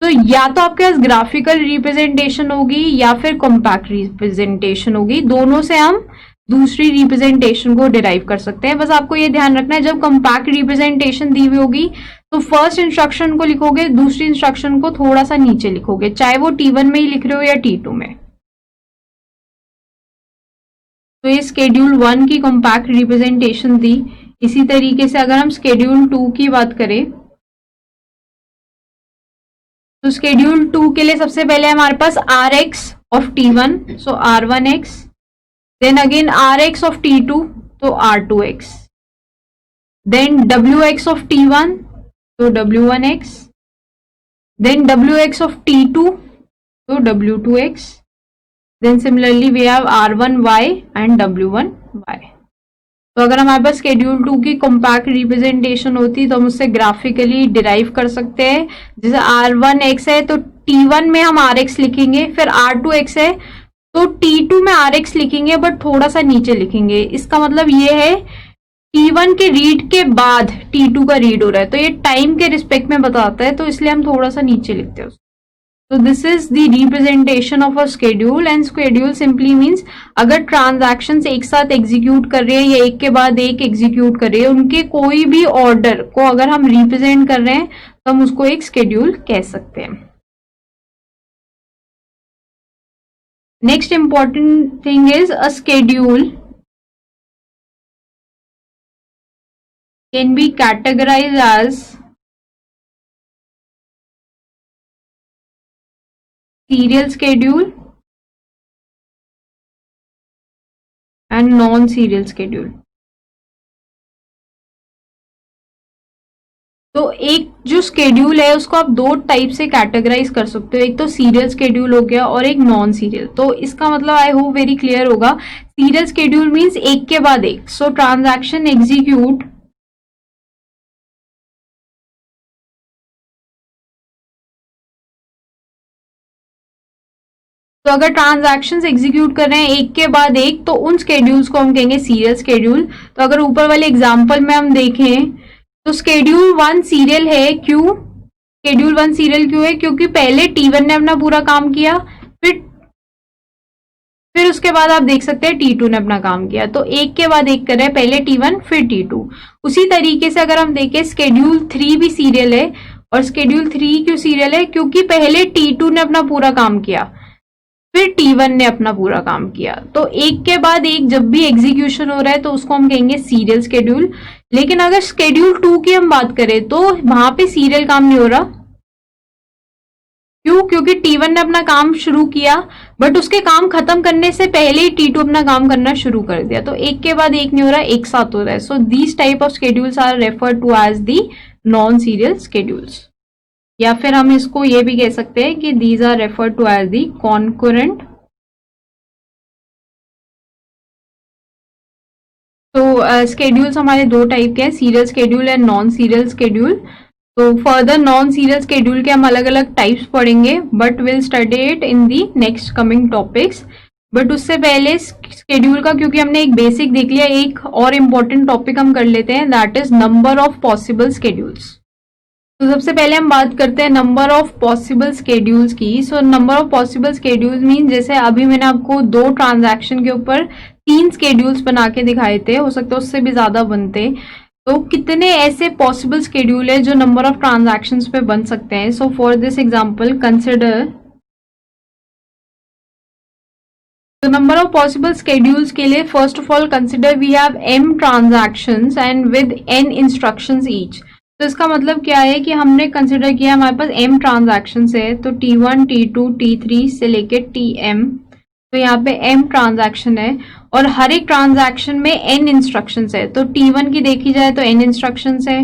तो या तो आपके पास ग्राफिकल रिप्रेजेंटेशन होगी या फिर कॉम्पैक्ट रिप्रेजेंटेशन होगी, दोनों से हम दूसरी रिप्रेजेंटेशन को डिराइव कर सकते हैं। बस आपको ये ध्यान रखना है जब कॉम्पैक्ट रिप्रेजेंटेशन दी हुई होगी तो फर्स्ट इंस्ट्रक्शन को लिखोगे, दूसरी इंस्ट्रक्शन को थोड़ा सा नीचे लिखोगे, चाहे वो T1 में ही लिख रहे हो या T2 में। तो ये शेड्यूल 1 की कॉम्पैक्ट रिप्रेजेंटेशन थी। इसी तरीके से अगर हम शेड्यूल 2 की बात करें तो शेड्यूल 2 के लिए सबसे पहले हमारे पास RX of T1, so R1x, then again RX of T2 तो R2x, then WX of T1 तो W1x, then WX of T2 तो W2x, then similarly we have R1y and W1y। तो अगर हमारे पास शेड्यूल 2 की कॉम्पैक्ट रिप्रेजेंटेशन होती तो हम उससे ग्राफिकली डिराइव कर सकते हैं। जैसे R1x है तो T1 में हम RX लिखेंगे, फिर R2x है तो T2 में RX लिखेंगे बट थोड़ा सा नीचे लिखेंगे। इसका मतलब ये है T1 के रीड के बाद T2 का रीड हो रहा है, तो ये टाइम के रिस्पेक्ट में बताता है तो इसलिए हम थोड़ा सा नीचे लिखते हैं। So this is the representation of a schedule and schedule simply means अगर transactions एक साथ एग्जीक्यूट कर रहे हैं या एक के बाद एक एग्जीक्यूट कर रहे हैं, उनके कोई भी ऑर्डर को अगर हम रिप्रेजेंट कर रहे हैं तो हम उसको एक schedule कह सकते हैं। Next important thing is a schedule can be categorized as serial schedule and non-serial schedule। तो एक जो स्केड्यूल है उसको आप दो टाइप से कैटेगराइज कर सकते हो, एक तो सीरियल स्केड्यूल हो गया और एक नॉन सीरियल। तो इसका मतलब आई होप वेरी क्लियर होगा। सीरियल स्केड्यूल मींस एक के बाद एक, सो ट्रांजैक्शन एग्जीक्यूट तो अगर ट्रांजैक्शंस एग्जीक्यूट कर रहे हैं एक के बाद एक तो उन स्केड्यूल्स को हम कहेंगे सीरियल स्केड्यूल। तो अगर ऊपर वाले एग्जांपल में हम देखें तो स्केड्यूल 1 सीरियल है, क्यों शेड्यूल 1 सीरियल क्यों है? क्योंकि पहले T1 ने अपना पूरा काम किया, फिर उसके बाद आप देख सकते हैं T2 ने अपना काम किया, तो एक के बाद एक कर रहे हैं, पहले T1 फिर T2। उसी तरीके से अगर हम देखें स्केड्यूल 3 भी सीरियल है, और स्केड्यूल 3 क्यों सीरियल है? क्योंकि पहले T2 ने अपना पूरा काम किया, फिर T1 ने अपना पूरा काम किया, तो एक के बाद एक जब भी एग्जीक्यूशन हो रहा है तो उसको हम कहेंगे सीरियल स्केड्यूल। लेकिन अगर स्केड्यूल 2 की हम बात करें तो वहां पे सीरियल काम नहीं हो रहा, क्यों? क्योंकि T1 ने अपना काम शुरू किया, बट उसके काम खत्म करने से पहले ही T2 अपना काम करना शुरू कर दिया, तो एक के बाद एक नहीं हो रहा, एक साथ हो रहा है। So these type of schedules are referred to as the non serial schedules, या फिर हम इसको ये भी कह सकते हैं कि these are referred to as the concurrent. तो स्केड्यूल्स हमारे दो टाइप के हैं, serial schedule and non serial schedule. तो फर्दर नॉन सीरियल स्केड्यूल के हम अलग अलग टाइप्स पढ़ेंगे, but will study it in the next coming topics. But उससे पहले स्केड्यूल का, क्योंकि हमने एक बेसिक देख लिया, एक और इम्पोर्टेंट टॉपिक हम कर लेते हैं, that is number of possible schedules. तो सबसे पहले हम बात करते हैं नंबर ऑफ पॉसिबल स्केड्यूल्स की। So number of possible schedules mean, जैसे अभी मैंने आपको 2 ट्रांजैक्शन के ऊपर 3 स्केड्यूल्स बना के दिखाए थे, हो सकता है उससे भी ज्यादा बनते, तो कितने ऐसे पॉसिबल स्केड्यूल है जो नंबर ऑफ ट्रांजैक्शंस पे बन सकते हैं। So for this example consider the number of possible schedules के लिए first of all consider we have m transactions and with n instructions each. तो इसका मतलब क्या है कि हमने कंसिडर किया हमारे पास m ट्रांजैक्शंस है, तो T1 T2 T3 से लेके Tm, तो यहाँ पे m ट्रांजैक्शन है और हर एक ट्रांजैक्शन में n इंस्ट्रक्शंस है। तो T1 की देखी जाए तो n इंस्ट्रक्शंस है,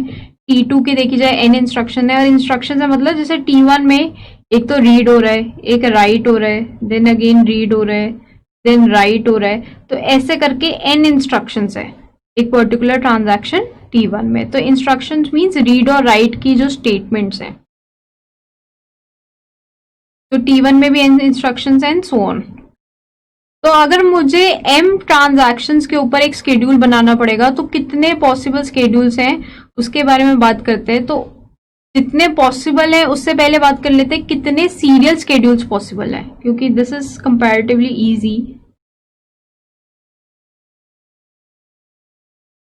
T2 की देखी जाए n इंस्ट्रक्शन है, और इंस्ट्रक्शन है मतलब जैसे T1 में एक तो रीड हो रहा है, एक राइट हो रहा है, देन अगेन रीड हो रहा है, देन राइट हो रहा है, तो ऐसे करके n इंस्ट्रक्शंस है एक पर्टिकुलर ट्रांजैक्शन T1 में। तो इंस्ट्रक्शंस मींस रीड और राइट की जो स्टेटमेंट्स हैं, तो T1 में भी n instructions and so on. तो अगर मुझे m ट्रांजैक्शंस के ऊपर एक स्केड्यूल बनाना पड़ेगा तो कितने पॉसिबल स्केड्यूल्स हैं उसके बारे में बात करते हैं। तो जितने पॉसिबल है उससे पहले बात कर लेते हैं कितने सीरियल स्केड्यूल्स पॉसिबल है, क्योंकि दिस इज कंपैरेटिवली इजी।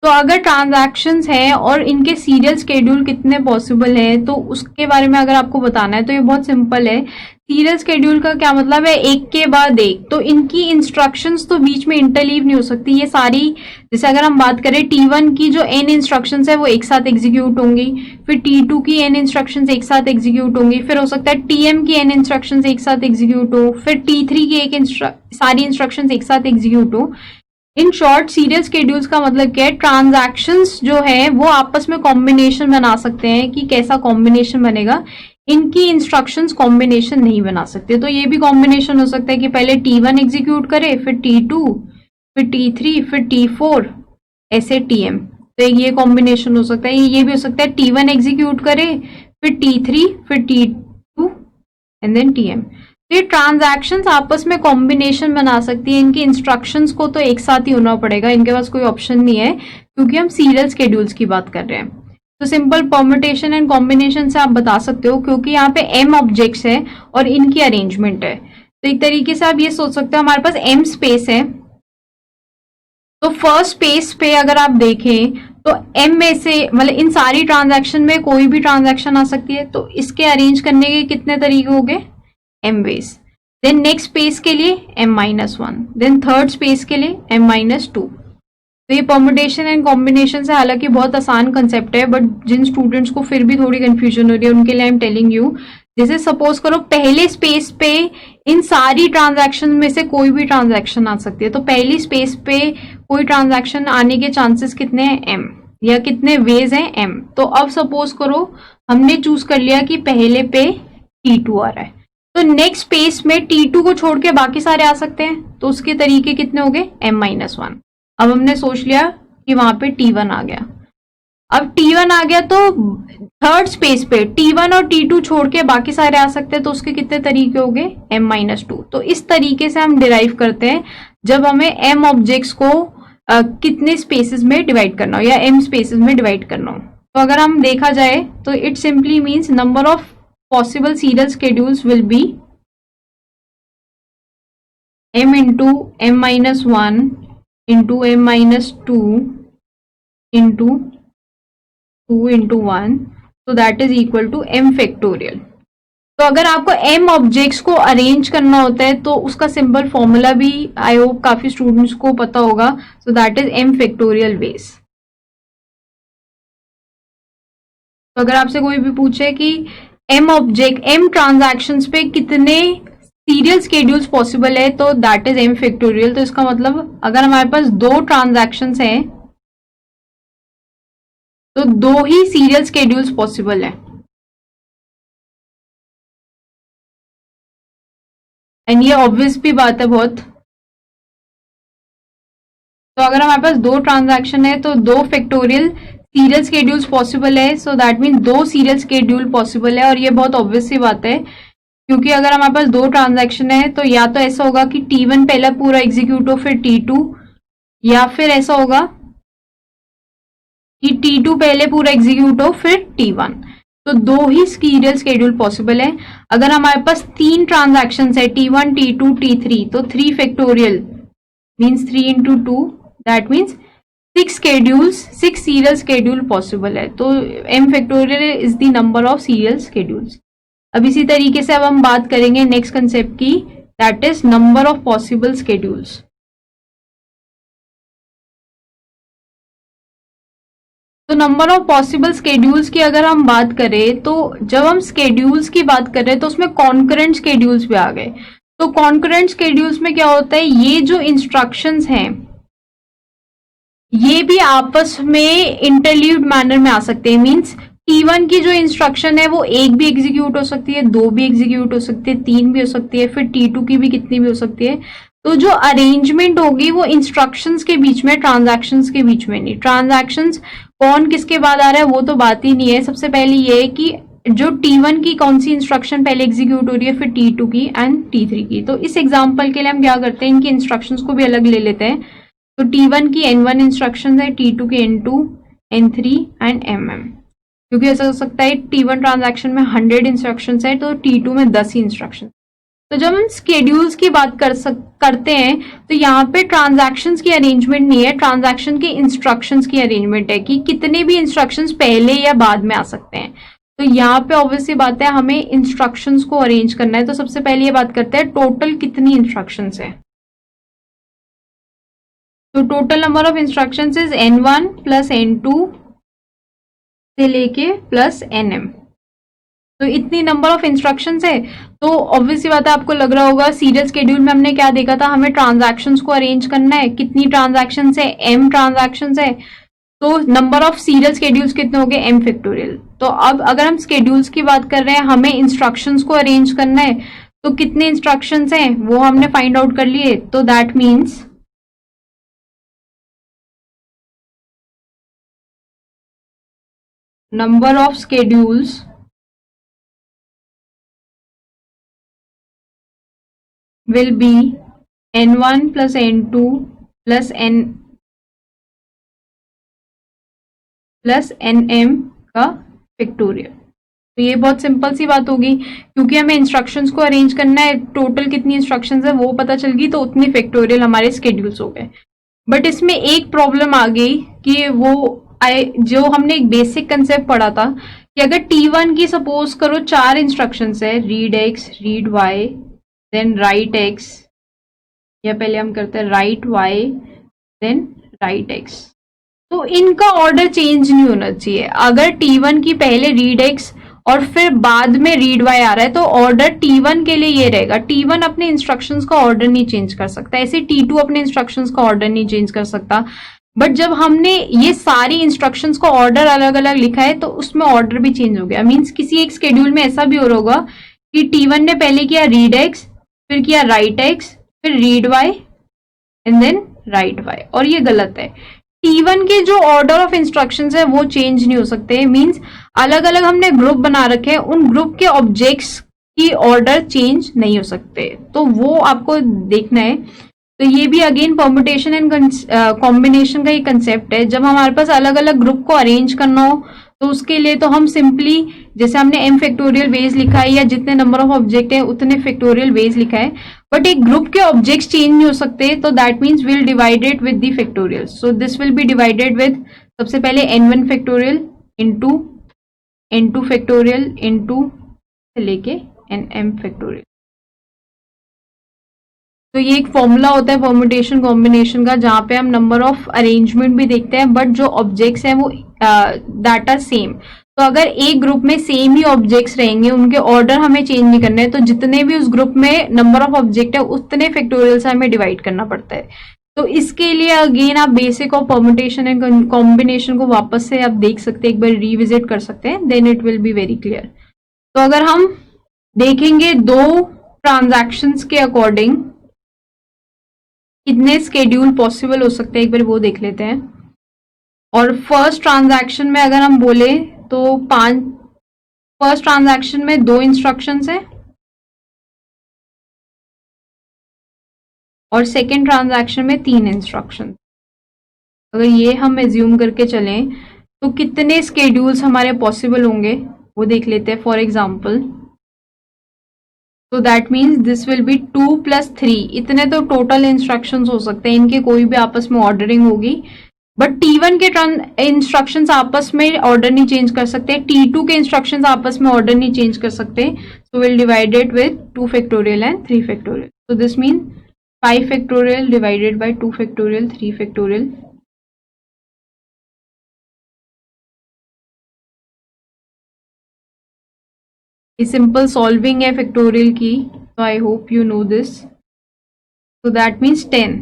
तो अगर ट्रांजैक्शंस हैं और इनके सीरियल स्केड्यूल कितने पॉसिबल है, तो उसके बारे में अगर आपको बताना है तो ये बहुत सिंपल है। सीरियल स्केड्यूल का क्या मतलब है? एक के बाद एक, तो इनकी इंस्ट्रक्शंस तो बीच में इंटरलीव नहीं हो सकती। ये सारी, जैसे अगर हम बात करें T1 की जो n इंस्ट्रक्शंस है वो एक साथ एग्जीक्यूट होंगी, फिर T2 की n इंस्ट्रक्शंस एक साथ एग्जीक्यूट होंगी, फिर हो सकता है Tm की n इंस्ट्रक्शंस एक साथ एग्जीक्यूट हो, फिर T3 की सारी इंस्ट्रक्शंस एक साथ एग्जीक्यूट हो। इन शॉर्ट सीरियल स्केड्यूल्स का मतलब क्या है? ट्रांजैक्शंस जो है वो आपस में कॉम्बिनेशन बना सकते हैं। कि कैसा कॉम्बिनेशन बनेगा? इनकी इंस्ट्रक्शंस कॉम्बिनेशन नहीं बना सकते। तो ये भी कॉम्बिनेशन हो सकता है कि पहले T1 एग्जीक्यूट करे, फिर T2, फिर T3, फिर T4, ऐसे Tm। तो ये कॉम्बिनेशन हो सकता है। ये भी हो सकता है T1 एग्जीक्यूट करे, फिर T3, फिर T2 एंड देन Tm। ये ट्रांजैक्शंस आपस में कॉम्बिनेशन बना सकती है। इनकी इंस्ट्रक्शंस को तो एक साथ ही होना पड़ेगा, इनके पास कोई ऑप्शन नहीं है, क्योंकि हम सीरियल स्केड्यूल्स की बात कर रहे हैं। तो सिंपल परम्यूटेशन एंड कॉम्बिनेशन से आप बता सकते हो, क्योंकि यहाँ पे m ऑब्जेक्ट्स है और इनकी अरेंजमेंट है। तो एक तरीके से आप ये सोच सकते हो हमारे पास m स्पेस है, तो फर्स्ट स्पेस पे अगर आप देखें तो m में से मतलब इन सारी ट्रांजैक्शन में कोई भी ट्रांजैक्शन आ सकती है। तो इसके अरेंज करने के कितने तरीके हो गए? m ways. Then next space के लिए m-1, देन थर्ड स्पेस के लिए m-2। तो ये परम्यूटेशन एंड कॉम्बिनेशन से हालांकि बहुत आसान कंसेप्ट है, बट जिन स्टूडेंट्स को फिर भी थोड़ी कंफ्यूजन हो रही है उनके लिए आई एम टेलिंग यू। जैसे सपोज करो पहले स्पेस पे इन सारी ट्रांजैक्शन में से कोई भी ट्रांजैक्शन आ सकती है, तो पहली स्पेस पे कोई ट्रांजैक्शन आने के चांसेस कितने हैं? m, या कितने वेज हैं? m। तो अब सपोज करो हमने चूज कर लिया कि पहले पे T2 आ रहा है, तो नेक्स्ट स्पेस में T2 को छोड़ के बाकी सारे आ सकते हैं। तो उसके तरीके कितने हो गए? m-1। अब हमने सोच लिया कि वहां पे T1 आ गया। अब T1 आ गया तो थर्ड स्पेस पे T1 और T2 छोड़ के बाकी सारे आ सकते हैं, तो उसके कितने तरीके हो गए? m-2। तो इस तरीके से हम डिराइव करते हैं जब हमें m ऑब्जेक्ट्स को कितने स्पेसेस में डिवाइड करना हो या m स्पेसेस में डिवाइड करना हो। तो अगर हम देखा जाए तो it simply means number of possible serial schedules will be m into m-1 into m-2 into 2 into 1, so that is equal to m factorial. तो अगर आपको m ऑब्जेक्ट्स को अरेंज करना होता है तो उसका सिंपल फॉर्मूला भी आई होप काफी स्टूडेंट्स को पता होगा, सो that is m factorial base. तो अगर आपसे कोई भी पूछे कि m ट्रांजैक्शंस पे कितने सीरियल स्केड्यूल्स पॉसिबल है तो दैट इज m फैक्टोरियल. तो इसका मतलब अगर हमारे पास 2 ट्रांजैक्शंस हैं तो 2 ही सीरियल स्केड्यूल्स पॉसिबल है. एंड ये ऑब्वियस भी बात है बहुत. तो अगर हमारे पास 2 ट्रांजैक्शन है तो 2 फैक्टोरियल सीरियल स्केड्यूल्स पॉसिबल है, so that mean 2 serial schedule possible है. और ये बहुत ऑब्वियस सी बात है क्योंकि अगर हमारे पास 2 ट्रांजैक्शन है तो या तो ऐसा होगा कि T1 पहला पूरा एग्जीक्यूट हो फिर T2, या फिर ऐसा होगा कि T2 पहले पूरा एग्जीक्यूट हो फिर T1. तो 2 ही सीरियल स्केड्यूल पॉसिबल है. अगर हमारे पास 3 ट्रांजैक्शंस है T1, T2, T3, तो 3 factorial means 3 into 2, that means 6 schedules, 6 serial schedule possible है. तो m factorial is the number of serial schedules. अब इसी तरीके से अब हम बात करेंगे नेक्स्ट कंसेप्ट की, that is number of possible schedules. तो नंबर ऑफ पॉसिबल स्केड्यूल्स की अगर हम बात करें तो जब हम स्केड्यूल्स की बात कर रहे हैं तो उसमें कॉन्करेंट स्केड्यूल्स भी आ गए. तो कॉन्करेंट स्केड्यूल्स में क्या होता है, ये जो इंस्ट्रक्शंस हैं ये भी आपस में इंटरलीव्ड मैनर में आ सकते हैं. मींस T1 की जो इंस्ट्रक्शन है वो 1 भी एग्जीक्यूट हो सकती है, 2 भी एग्जीक्यूट हो सकती है, 3 भी हो सकती है, फिर T2 की भी कितनी भी हो सकती है. तो जो अरेंजमेंट होगी वो इंस्ट्रक्शंस के बीच में, ट्रांजैक्शंस के बीच में नहीं. ट्रांजैक्शंस कौन किसके बाद आ रहा है वो तो बात ही नहीं है. सबसे पहले ये है कि जो T1 की कौन सी इंस्ट्रक्शन पहले एग्जीक्यूट हो रही है, फिर T2 की एंड T3 की. तो इस एग्जाम्पल के लिए हम क्या करते हैं, इनकी इंस्ट्रक्शंस को भी अलग ले लेते हैं. तो T1 की N1 इंस्ट्रक्शन है, T2 की N2, N3 एंड MM. क्योंकि ऐसा हो सकता है T1 ट्रांजैक्शन में 100 इंस्ट्रक्शंस है तो T2 में 10 ही इंस्ट्रक्शन. तो जब हम स्केड्यूल्स की बात करते हैं तो यहाँ पे ट्रांजैक्शंस की अरेंजमेंट नहीं है, ट्रांजैक्शन के इंस्ट्रक्शंस की अरेंजमेंट है कि कितने भी इंस्ट्रक्शंस पहले या बाद में आ सकते हैं. तो यहाँ पे ऑब्वियसली बात है हमें इंस्ट्रक्शंस को अरेंज करना है. तो सबसे पहले ये बात करते हैं टोटल कितनी इंस्ट्रक्शंस है. तो total number of instructions is N1 plus N2 से लेके प्लस NM. तो इतनी नंबर ऑफ इंस्ट्रक्शंस है. तो ऑब्वियसली बात है आपको लग रहा होगा सीरियल स्केड्यूल में हमने क्या देखा था, हमें ट्रांजैक्शंस को अरेंज करना है. कितनी ट्रांजैक्शंस है, M ट्रांजैक्शंस है. तो नंबर ऑफ सीरियल स्केड्यूल्स कितने हो गए, M फैक्टोरियल. तो अब अगर हम स्केड्यूल्स की बात कर रहे हैं, हमें इंस्ट्रक्शंस को अरेंज करना है. तो कितने इंस्ट्रक्शंस हैं वो हमने फाइंड आउट कर लिए. तो that means number of schedules will be N1 plus N2 plus N plus NM का फैक्टोरियल. तो ये बहुत सिंपल सी बात होगी क्योंकि हमें इंस्ट्रक्शंस को अरेंज करना है. टोटल कितनी इंस्ट्रक्शंस है वो पता चल गई तो उतनी फैक्टोरियल हमारे स्केड्यूल्स हो गए. बट इसमें एक प्रॉब्लम आ गई कि वो जो हमने एक बेसिक कंसेप्ट पढ़ा था कि अगर T1 की सपोज करो 4 इंस्ट्रक्शंस है, read X, read Y, then write X, या पहले हम करते हैं write Y, then write X. तो इनका ऑर्डर चेंज नहीं होना चाहिए. अगर T1 की पहले रीड X और फिर बाद में रीड Y आ रहा है तो ऑर्डर T1 के लिए ये रहेगा. T1 अपने इंस्ट्रक्शंस का ऑर्डर नहीं चेंज कर सकता, ऐसे T2 अपने इंस्ट्रक्शंस का ऑर्डर नहीं चेंज कर सकता. बट जब हमने ये सारी इंस्ट्रक्शंस को ऑर्डर अलग अलग लिखा है तो उसमें ऑर्डर भी चेंज हो गया. मींस किसी एक शेड्यूल में ऐसा भी हो रहा होगा कि T1 ने पहले किया रीड X, फिर किया राइट X, फिर read Y and then write Y, और ये गलत है. T1 के जो ऑर्डर ऑफ इंस्ट्रक्शंस है वो चेंज नहीं हो सकते. मींस अलग अलग हमने ग्रुप बना रखे हैं, उन ग्रुप के ऑब्जेक्ट्स की ऑर्डर चेंज नहीं हो सकते. तो वो आपको देखना है. तो ये भी अगेन परम्यूटेशन एंड कॉम्बिनेशन का ही कंसेप्ट है. जब हमारे पास अलग अलग ग्रुप को अरेंज करना हो तो उसके लिए तो हम सिंपली जैसे हमने m फैक्टोरियल वेज लिखा है या जितने नंबर ऑफ ऑब्जेक्ट है उतने फैक्टोरियल वेज लिखा है, बट एक ग्रुप के ऑब्जेक्ट्स चेंज नहीं हो सकते, तो that means will divide it with the factorial. So this will be divided with सबसे पहले n1 factorial into n2 factorial into लेके nm फैक्टोरियल. तो ये एक फॉर्मूला होता है परम्यूटेशन कॉम्बिनेशन का, जहां पे हम नंबर ऑफ अरेंजमेंट भी देखते हैं, बट जो ऑब्जेक्ट्स हैं वो दैट आर सेम. तो अगर एक ग्रुप में सेम ही ऑब्जेक्ट्स रहेंगे, उनके ऑर्डर हमें चेंज नहीं करने हैं, तो जितने भी उस ग्रुप में नंबर ऑफ ऑब्जेक्ट है उतने फैक्टोरियल से हमें डिवाइड करना पड़ता है. तो इसके लिए अगेन आप basic of permutation and combination को वापस से आप देख सकते हैं, एक बार रिविजिट कर सकते हैं, then it will be very clear. तो अगर हम देखेंगे दो ट्रांजैक्शंस के अकॉर्डिंग कितने स्केड्यूल पॉसिबल हो सकते हैं, एक बार वो देख लेते हैं. और फर्स्ट ट्रांजैक्शन में अगर हम बोले तो फर्स्ट ट्रांजैक्शन में 2 इंस्ट्रक्शंस हैं और सेकेंड ट्रांजैक्शन में 3 इंस्ट्रक्शन. अगर ये हम एज्यूम करके चलें तो कितने स्केड्यूल्स हमारे पॉसिबल होंगे वो देख लेते हैं. फॉर एग्जाम्पल, तो that means this will be 2 + 3. इतने तो टोटल इंस्ट्रक्शंस हो सकते हैं, इनके कोई भी आपस में ऑर्डरिंग होगी, बट T1 के इंस्ट्रक्शंस आपस में ऑर्डर नहीं चेंज कर सकते, T2 के इंस्ट्रक्शंस आपस में ऑर्डर नहीं चेंज कर सकते. So will divide it with 2 factorial and 3 factorial. So this mean 5 factorial divided by 2 factorial 3 factorial. ये सिंपल सॉल्विंग है फैक्टोरियल की, तो आई होप यू नो दिस. तो दैट मीन्स 10.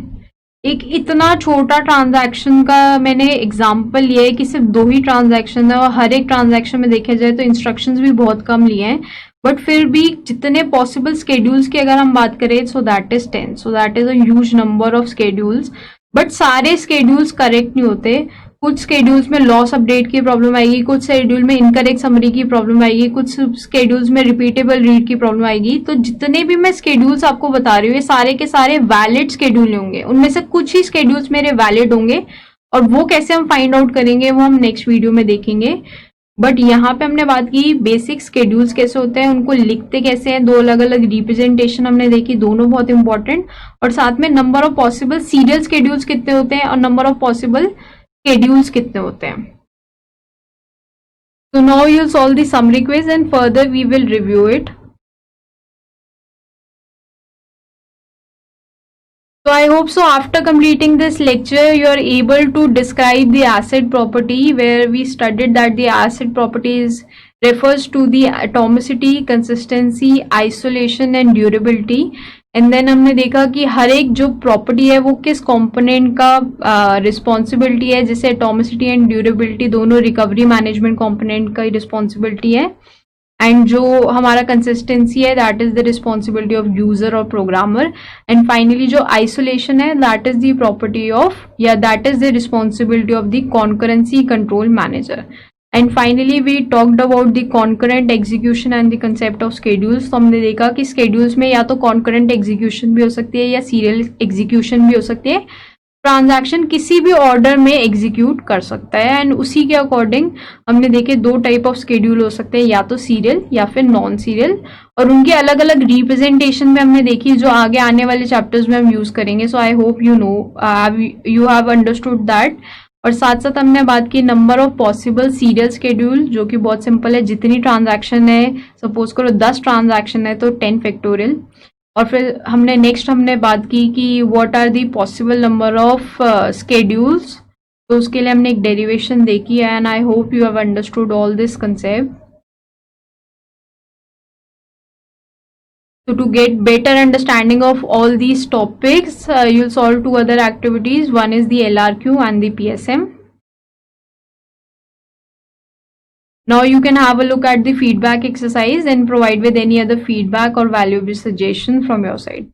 एक इतना छोटा ट्रांजैक्शन का मैंने एग्जांपल लिया है कि सिर्फ 2 ही ट्रांजैक्शन है और हर एक ट्रांजैक्शन में देखा जाए तो इंस्ट्रक्शंस भी बहुत कम लिए हैं, बट फिर भी जितने पॉसिबल स्केड्यूल्स की अगर हम बात करें सो that is 10. So that is a huge number of schedules. But सारे स्केड्यूल्स करेक्ट नहीं होते. कुछ स्केड्यूल्स में लॉस अपडेट की प्रॉब्लम आएगी, कुछ शेड्यूल में इनकरेक्ट समरी की प्रॉब्लम आएगी, कुछ स्केड्यूल्स में रिपीटेबल रीड की प्रॉब्लम आएगी. तो जितने भी मैं स्केड्यूल्स आपको बता रही हूँ ये सारे के सारे वैलिड स्केड्यूल होंगे, उनमें से कुछ ही स्केड्यूल्स मेरे वैलिड होंगे, और वो कैसे हम फाइंड आउट करेंगे वो हम नेक्स्ट वीडियो में देखेंगे. बट यहाँ पे हमने बात की बेसिक स्केड्यूल्स कैसे होते हैं, उनको लिखते कैसे हैं, 2 अलग अलग रिप्रेजेंटेशन हमने देखी, दोनों बहुत इंपॉर्टेंट, और साथ में number of possible serial schedules कितने होते हैं और नंबर ऑफ पॉसिबल स्केड्यूल्स कितने होते हैं. So now you'll solve the summary quiz and further we will review it. So I hope so after completing this lecture you are able to describe the acid property, where we studied that the acid properties refers to the atomicity, consistency, isolation and durability. And then हमने देखा कि हर एक जो property है वो किस component का responsibility है, जैसे एटॉमिसिटी एंड ड्यूरेबिलिटी दोनों रिकवरी मैनेजमेंट कंपोनेंट का रिस्पॉन्सिबिलिटी है, एंड जो हमारा कंसिस्टेंसी है that is the responsibility of user और प्रोग्रामर, एंड फाइनली जो आइसोलेशन है that is the property of या that is the responsibility of the concurrency control manager. And finally we talked about the concurrent execution and the concept of schedules. तो हमने देखा कि schedules में या तो कॉन्करेंट एग्जीक्यूशन भी हो सकती है या सीरियल एग्जीक्यूशन भी हो सकती है. ट्रांजैक्शन किसी भी ऑर्डर में एग्जीक्यूट कर सकता है, एंड उसी के अकॉर्डिंग हमने देखे 2 टाइप ऑफ स्केड्यूल हो सकते हैं, या तो सीरियल या फिर नॉन सीरियल, और उनके अलग अलग रिप्रेजेंटेशन में हमने देखी जो आगे आने वाले चैप्टर्स में हम यूज करेंगे. So I hope you know you have understood that. और साथ साथ हमने बात की number of possible serial schedule, जो कि बहुत सिंपल है, जितनी ट्रांजैक्शन है सपोज करो 10 ट्रांजैक्शन है तो 10 फैक्टोरियल. और फिर हमने बात की कि what are the possible number of schedules, तो उसके लिए हमने एक डेरिवेशन देखी है, and I hope you have understood all this concept. So to get better understanding of all these topics, you'll solve 2 other activities. One is the LRQ and the PSM. Now you can have a look at the feedback exercise and provide with any other feedback or valuable suggestion from your side.